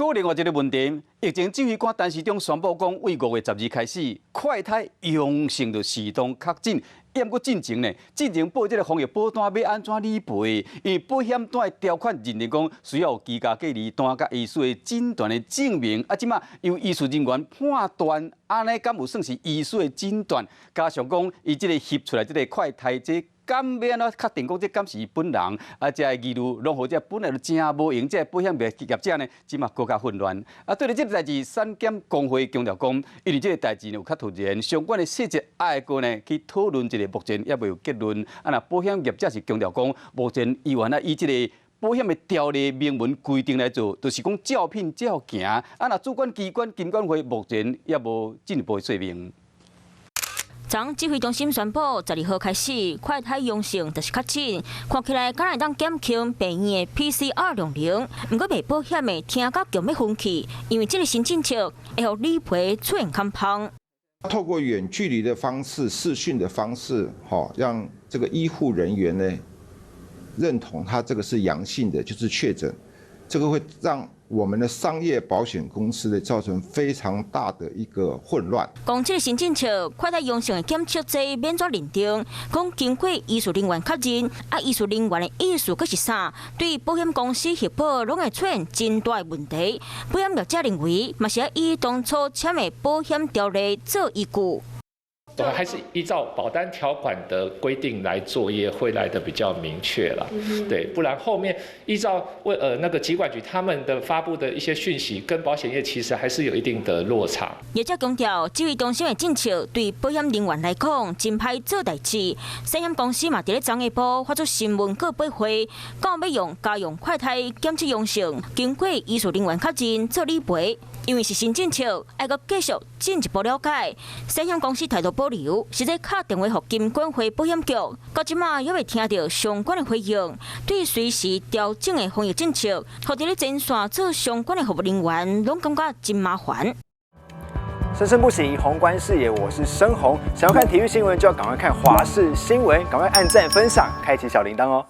好，另外一个问题，疫情指挥官陈时中宣布讲，为5月12日开始，快筛阳性就自动确诊。也毋过进前呢，报这个防疫保单要安怎理赔？因为保险单的条款认定讲需要有居家隔离单甲医师的诊断的证明。即马由医术人员判断，安尼敢有算是医师的诊断？加上讲伊即个翕出来即个快筛这。敢要安怎确定讲这敢是伊本人？这个记录拢好，这本来就真无用，这保险业者呢，即马更加混乱。对于这个代志，产检工会强调讲，因为这个代志有较突然，相关的细节爱个呢去讨论一个，目前也未有结论。那保险业者是强调讲，目前伊原来以这个保险的条例明文规定来做，就是讲照品照行。那主管机关金管会目前也无进一步的说明。昨指挥中心宣布，12号开始，快筛阳性就是确诊，看起来敢会当减轻病院的 PCR 量能。不过卖保险的听到强要分气，因为这个新政策会让理赔出现看胖。透过远距离的方式、视讯的方式，让这个医护人员呢认同他这个是阳性的，就是确诊，这个会让我们的商业保险公司呢造成非常大的一个混乱。讲这个新政策，快筛阳性的检测剂免做认定，讲经过医术人员确认，医术人员的意思佫是啥？对保险公司核保拢会出现真大问题。保险业者认为，嘛是要以当初签的保险条例做依据。还是依照保单条款的规定来作业，会来的比较明确了。对，不然后面依照那个疾管局他们的发布的一些讯息，跟保险业其实还是有一定的落差。业者强调，指挥中心的政策对保险人员来讲真歹做代志。保险公司嘛，伫咧昨下晡发出新闻告知会，讲要用家用快筛检测阳性，经过医术人员确认做理赔。因为是新政策，要阁继续进一步了解。保险公司态度保留，实际敲电话给金管会保险局，到即马还未听到相关的回应。对随时调整的防疫政策，和伫咧前线做相关的服务人员，拢感觉真麻烦。生生不息，宏观视野，我是申宏。想要看体育新闻，就要赶快看华视新闻，赶快按赞、分享、开启小铃铛哦。